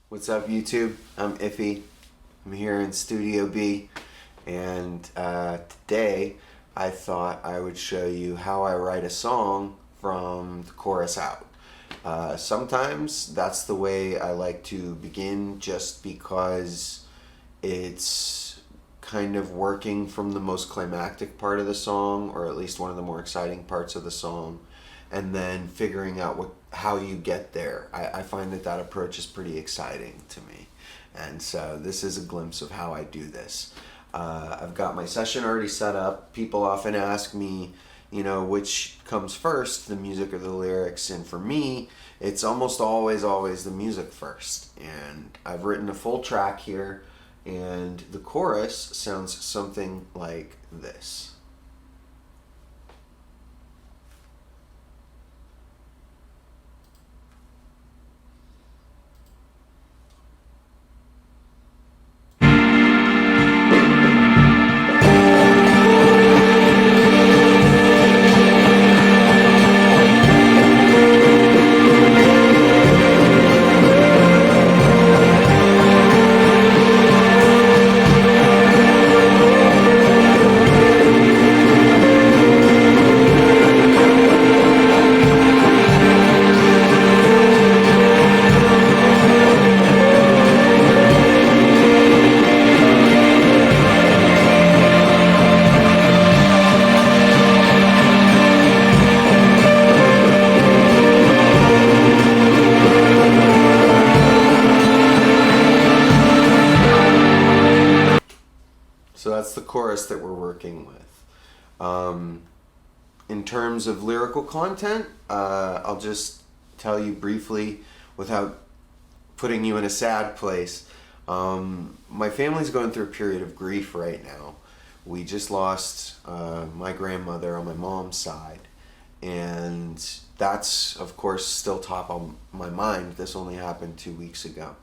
What's up, YouTube? I'm Iffy. I'm here in Studio B, and today I thought I would show you how I write a song from the chorus out. Sometimes that's the way I like to begin, just because it's kind of working from the most climactic part of the song, or at least one of the more exciting parts of the song, and then figuring out how you get there. I find that approach is pretty exciting to me, and so this is a glimpse of how I do this. I've got my session already set up. People often ask me, which comes first, the music or the lyrics, and for me, it's almost always the music first. And I've written a full track here, and the chorus sounds something like this. So that's the chorus that we're working with. In terms of lyrical content, I'll just tell you briefly without putting you in a sad place. My family's going through a period of grief right now. We just lost my grandmother on my mom's side, and that's, of course, still top on my mind. This only happened 2 weeks ago.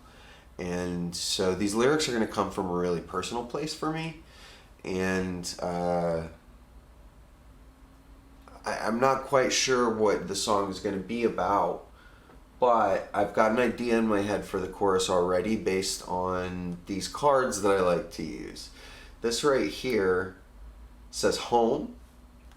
And so these lyrics are going to come from a really personal place for me. And I'm not quite sure what the song is going to be about, but I've got an idea in my head for the chorus already based on these cards that I like to use. This right here says home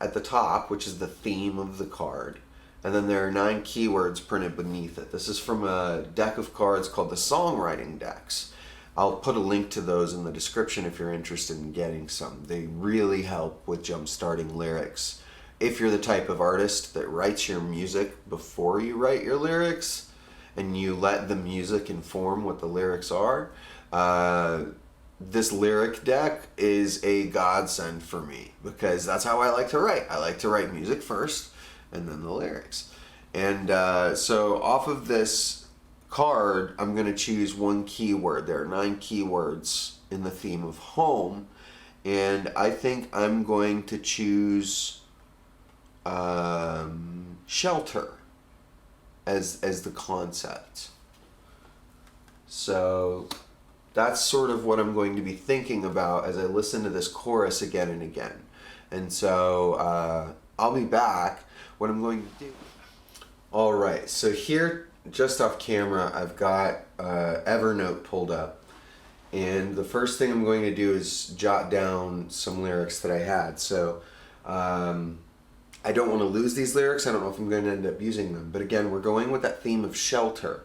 at the top, which is the theme of the card. And then there are 9 keywords printed beneath it. This is from a deck of cards called the Songwriting decks. I'll put a link to those in the description if you're interested in getting some. They really help with jump-starting lyrics. If you're the type of artist that writes your music before you write your lyrics, and you let the music inform what the lyrics are, this lyric deck is a godsend for me, because that's how I like to write. I like to write music first, and then the lyrics. And so off of this card, I'm going to choose one keyword. There are 9 keywords in the theme of home, and I think I'm going to choose shelter as the concept. So that's sort of what I'm going to be thinking about as I listen to this chorus again and again. And so I'll be back. What I'm going to do. All right, so here, just off camera, I've got Evernote pulled up, and the first thing I'm going to do is jot down some lyrics that I had. So I don't want to lose these lyrics. I don't know if I'm going to end up using them, but again, we're going with that theme of shelter,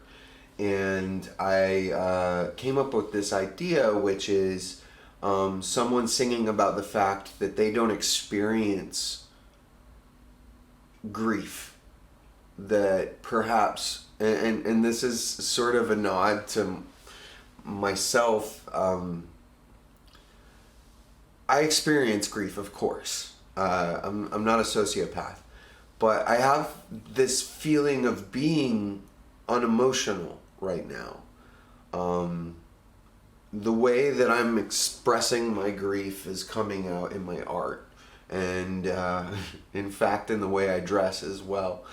and I came up with this idea, which is someone singing about the fact that they don't experience grief, that perhaps, and this is sort of a nod to myself. I experience grief, of course. I'm not a sociopath, but I have this feeling of being unemotional right now. The way that I'm expressing my grief is coming out in my art, and in fact in the way I dress as well.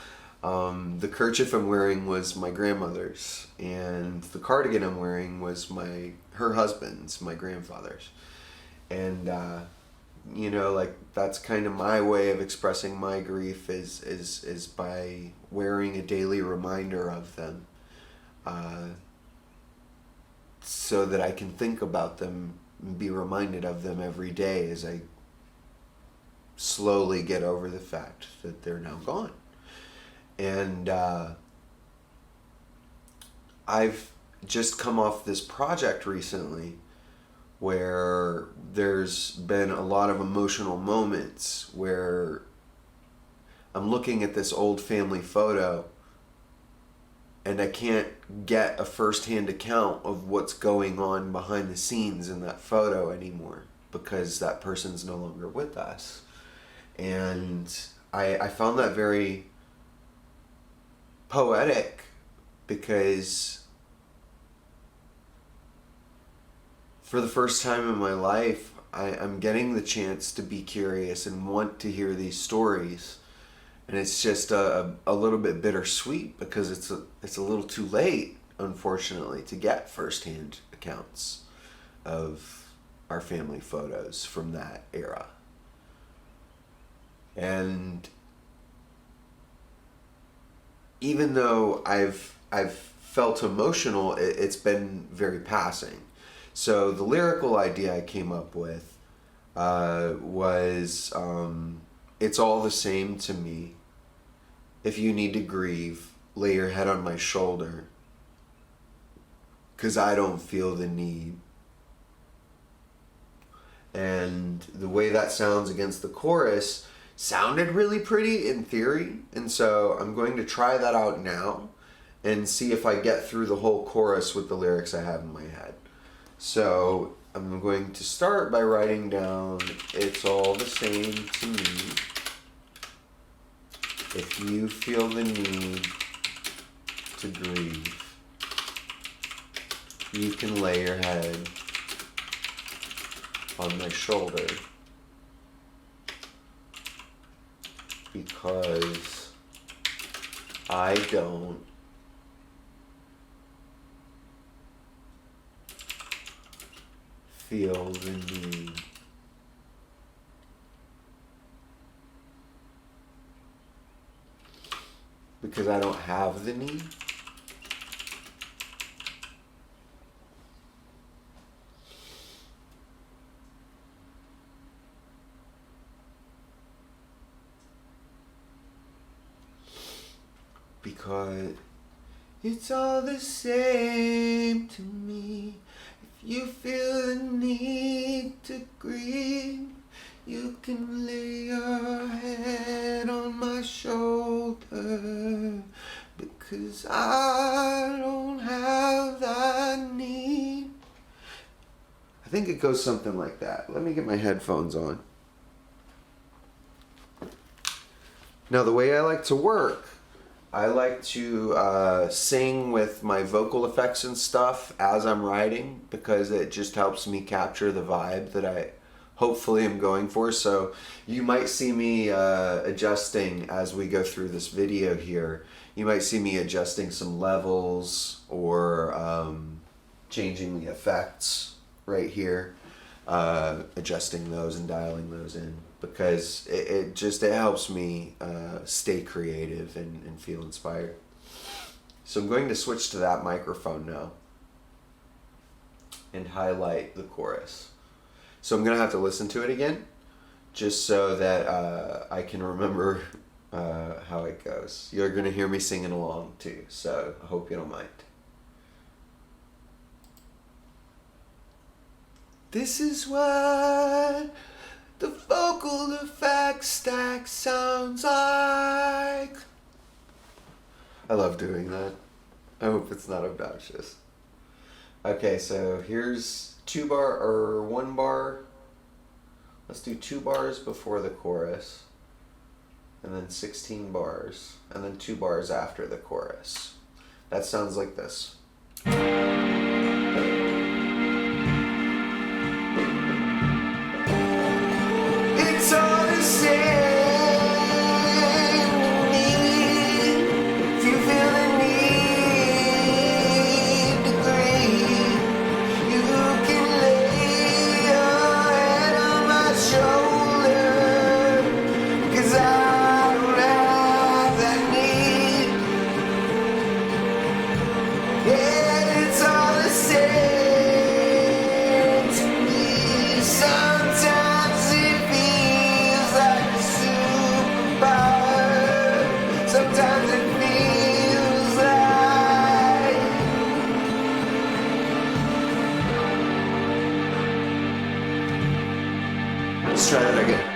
The kerchief I'm wearing was my grandmother's, and the cardigan I'm wearing was her husband's, my grandfather's. And like, that's kind of my way of expressing my grief is by wearing a daily reminder of them. so that I can think about them and be reminded of them every day as I slowly get over the fact that they're now gone. And I've just come off this project recently where there's been a lot of emotional moments where I'm looking at this old family photo and I can't get a first-hand account of what's going on behind the scenes in that photo anymore because that person's no longer with us. And I found that very poetic because for the first time in my life, I'm getting the chance to be curious and want to hear these stories. And it's just a little bit bittersweet because it's a little too late, unfortunately, to get firsthand accounts of our family photos from that era. And even though I've felt emotional, it's been very passing. So the lyrical idea I came up with was it's all the same to me. If you need to grieve, lay your head on my shoulder, 'cause I don't feel the need. And the way that sounds against the chorus sounded really pretty in theory, and so I'm going to try that out now and see if I get through the whole chorus with the lyrics I have in my head. So I'm going to start by writing down, it's all the same to me. If you feel the need to grieve, you can lay your head on my shoulder, because I don't feel the need. Because I don't have the need. Because it's all the same to me. If you feel the need to grieve, you can lay your head on my shoulder, because I don't have that need. I think it goes something like that. Let me get my headphones on. Now, the way I like to work, I like to sing with my vocal effects and stuff as I'm writing, because it just helps me capture the vibe that I hopefully am going for. So you might see me adjusting as we go through this video here. You might see me adjusting some levels or changing the effects right here, adjusting those and dialing those in, because it helps me stay creative and feel inspired. So I'm going to switch to that microphone now and highlight the chorus. So I'm going to have to listen to it again just so that I can remember how it goes. You're going to hear me singing along too, so I hope you don't mind. This is what the vocal effect stack sounds like. I love doing that. I hope it's not obnoxious. Okay, so here's 1 bar. Let's do 2 bars before the chorus, and then 16 bars, and then 2 bars after the chorus. That sounds like this. It's all the same to me. If you feel the need to grieve, you can lay your head on my shoulder, 'cause I don't have that need. Yeah, it's all Let's try that again.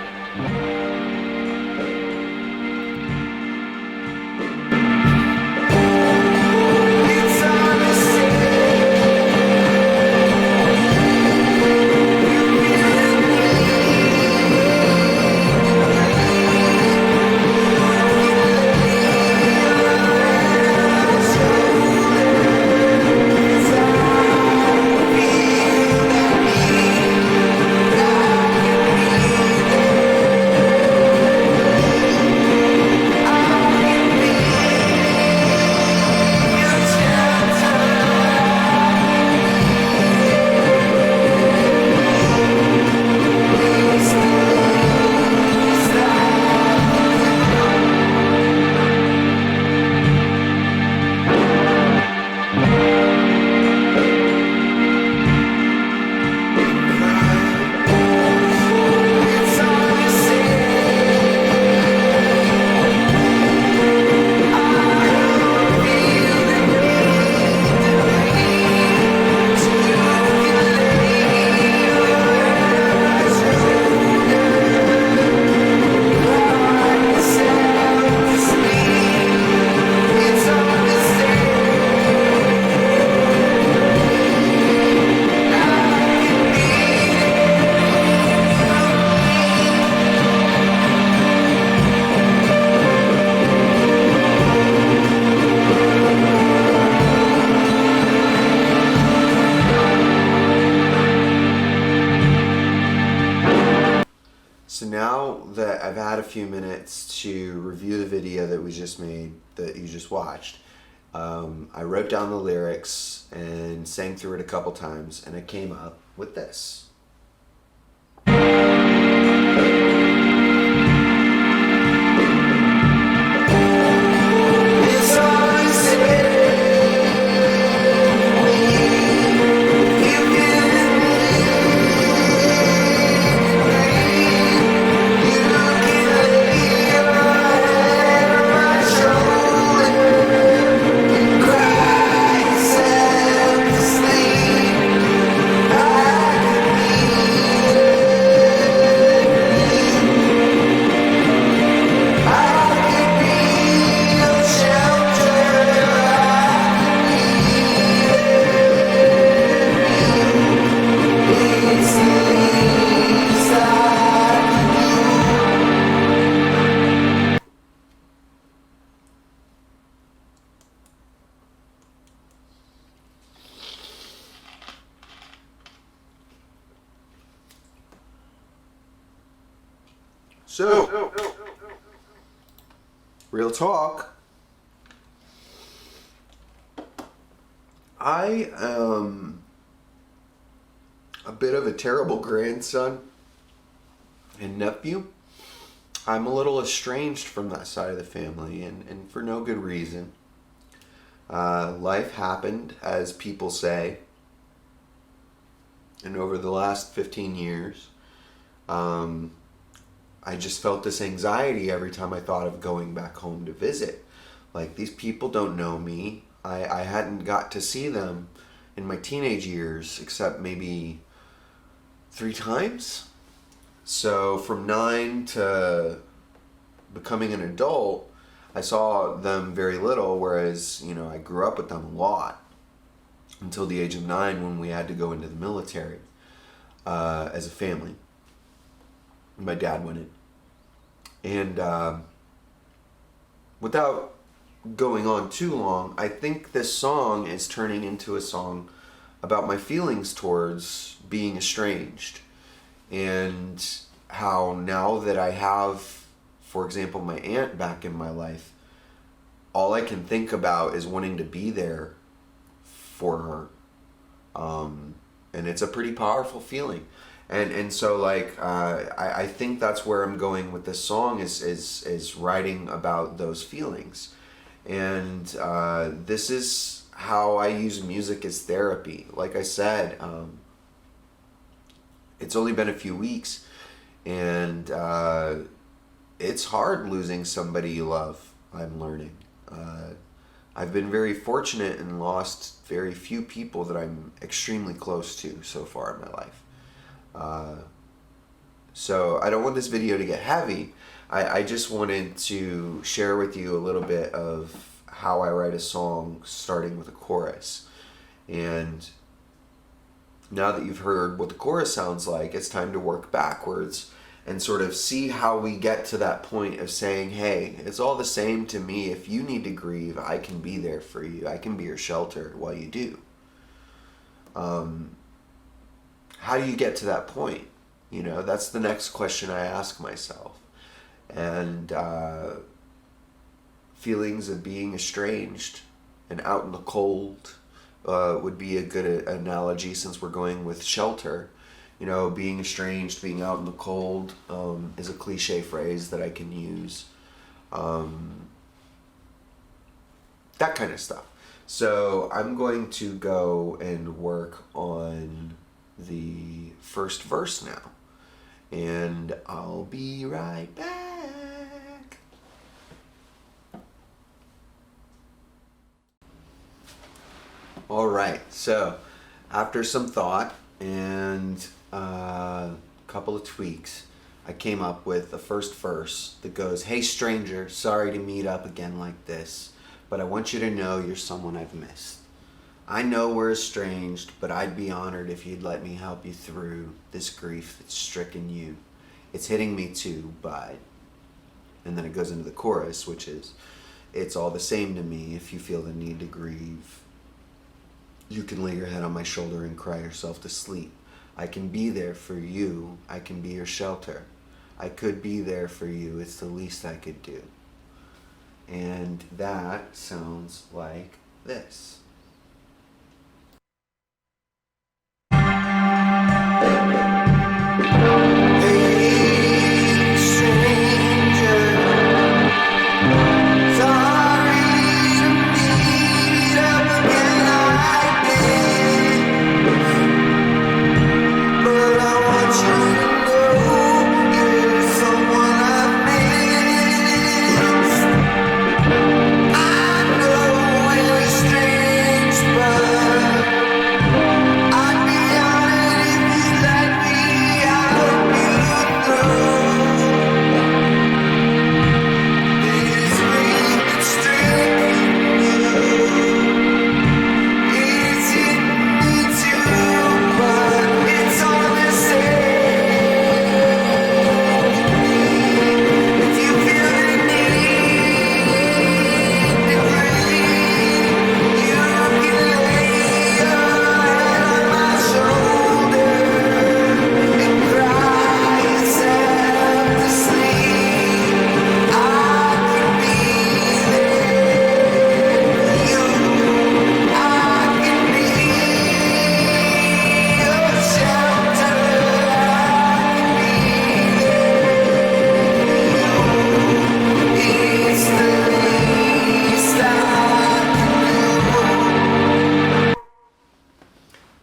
So now that I've had a few minutes to review the video that we just made, that you just watched, I wrote down the lyrics and sang through it a couple times, and I came up with this. So, real talk, I am a bit of a terrible grandson and nephew. I'm a little estranged from that side of the family, and for no good reason. Life happened, as people say, and over the last 15 years, I just felt this anxiety every time I thought of going back home to visit. Like, these people don't know me. I hadn't got to see them in my teenage years except maybe 3 times. So from 9 to becoming an adult, I saw them very little, whereas, I grew up with them a lot until the age of 9 when we had to go into the military as a family. My dad went in. And without going on too long, I think this song is turning into a song about my feelings towards being estranged. And how now that I have, for example, my aunt back in my life, all I can think about is wanting to be there for her. And it's a pretty powerful feeling. And so, like, I think that's where I'm going with this song, is writing about those feelings. And this is how I use music as therapy. Like I said, it's only been a few weeks, and it's hard losing somebody you love, I'm learning. I've been very fortunate and lost very few people that I'm extremely close to so far in my life. So I don't want this video to get heavy. I just wanted to share with you a little bit of how I write a song starting with a chorus. And now that you've heard what the chorus sounds like, it's time to work backwards and sort of see how we get to that point of saying, hey, it's all the same to me. If you need to grieve, I can be there for you. I can be your shelter while you do. How do you get to that point? You know, that's the next question I ask myself. And feelings of being estranged and out in the cold would be a good analogy, since we're going with shelter. You know, being estranged, being out in the cold is a cliche phrase that I can use. That kind of stuff. So I'm going to go and work on the first verse now. And I'll be right back. All right, so after some thought and a couple of tweaks, I came up with the first verse that goes, "Hey stranger, sorry to meet up again like this, but I want you to know you're someone I've missed. I know we're estranged, but I'd be honored if you'd let me help you through this grief that's stricken you. It's hitting me too, but..." And then it goes into the chorus, which is, "It's all the same to me if you feel the need to grieve. You can lay your head on my shoulder and cry yourself to sleep. I can be there for you. I can be your shelter. I could be there for you. It's the least I could do." And that sounds like this.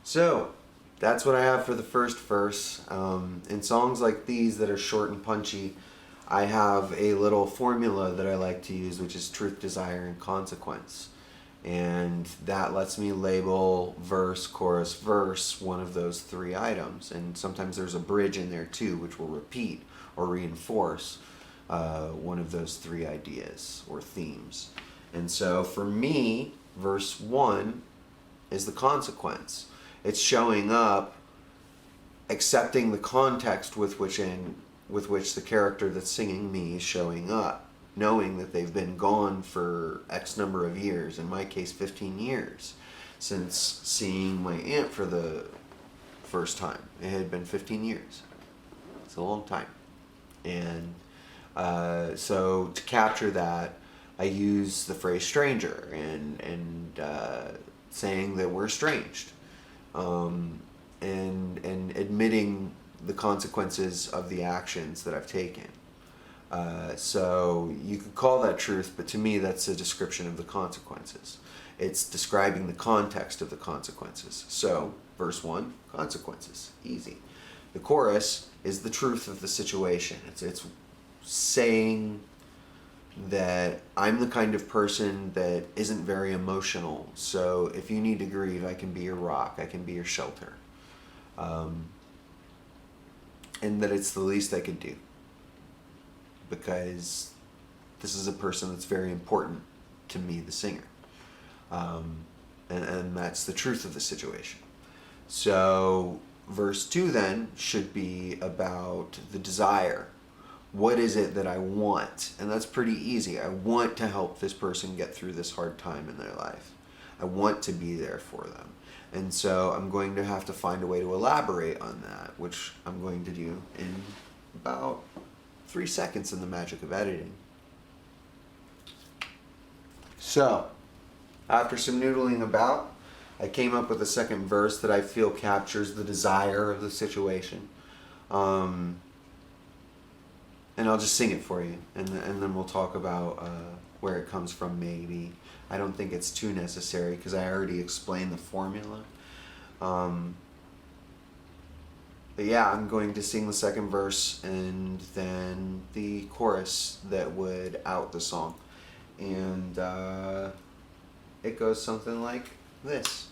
So that's what I have for the first verse. In songs like these that are short and punchy, I have a little formula that I like to use, which is truth, desire, and consequence. And that lets me label verse, chorus, verse, one of those three items. And sometimes there's a bridge in there too, which will repeat or reinforce one of those three ideas or themes. And so for me, verse 1 is the consequence. It's showing up, accepting the context with which the character that's singing me is showing up, knowing that they've been gone for X number of years, in my case 15 years, since seeing my aunt for the first time. It had been 15 years. It's a long time. And so to capture that, I use the phrase stranger and saying that we're estranged. And admitting the consequences of the actions that I've taken. So you could call that truth, but to me that's a description of the consequences. It's describing the context of the consequences. So, verse 1, consequences, easy. The chorus is the truth of the situation. It's saying that I'm the kind of person that isn't very emotional, so if you need to grieve, I can be your rock, I can be your shelter. and that it's the least I could do, because this is a person that's very important to me, the singer. And that's the truth of the situation. So verse 2 then should be about the desire. What is it that I want? And that's pretty easy. I want to help this person get through this hard time in their life. I want to be there for them. And so I'm going to have to find a way to elaborate on that, which I'm going to do in about 3 seconds in the magic of editing. So, after some noodling about, I came up with a second verse that I feel captures the desire of the situation. And I'll just sing it for you, and then we'll talk about where it comes from, maybe. I don't think it's too necessary, because I already explained the formula. But yeah, I'm going to sing the second verse, and then the chorus that would out the song. And it goes something like this.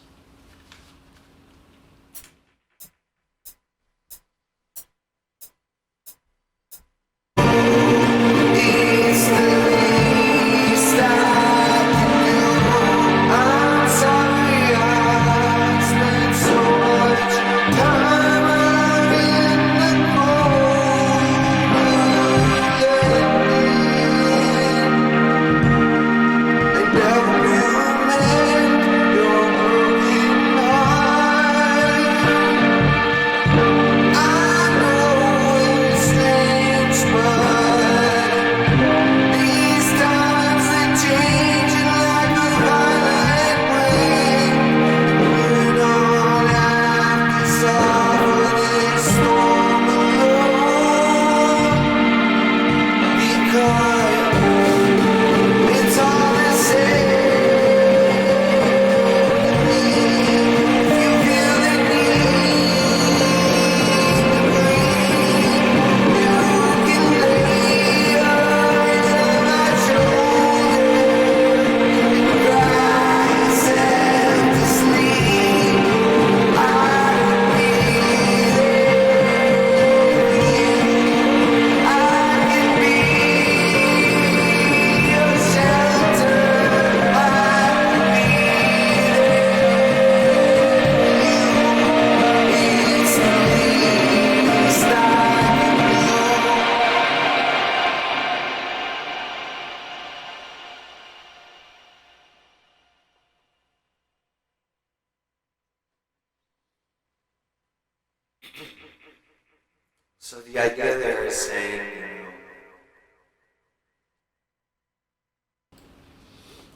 So the idea there is saying,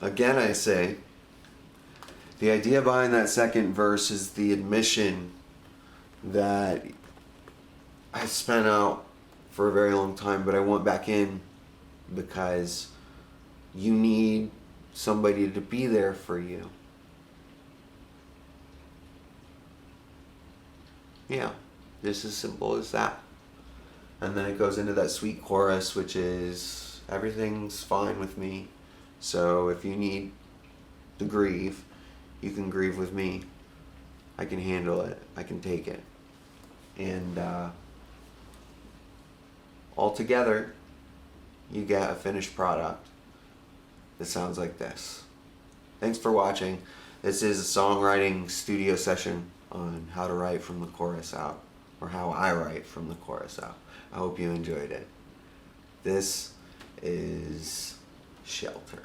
again I say, the idea behind that second verse is the admission that I spent out for a very long time, but I want back in, because you need somebody to be there for you. Yeah, just as simple as that. And then it goes into that sweet chorus, which is, everything's fine with me. So if you need to grieve, you can grieve with me. I can handle it. I can take it. And altogether, you get a finished product that sounds like this. Thanks for watching. This is a songwriting studio session on how to write from the chorus out, or how I write from the chorus out. I hope you enjoyed it. This is Shelter.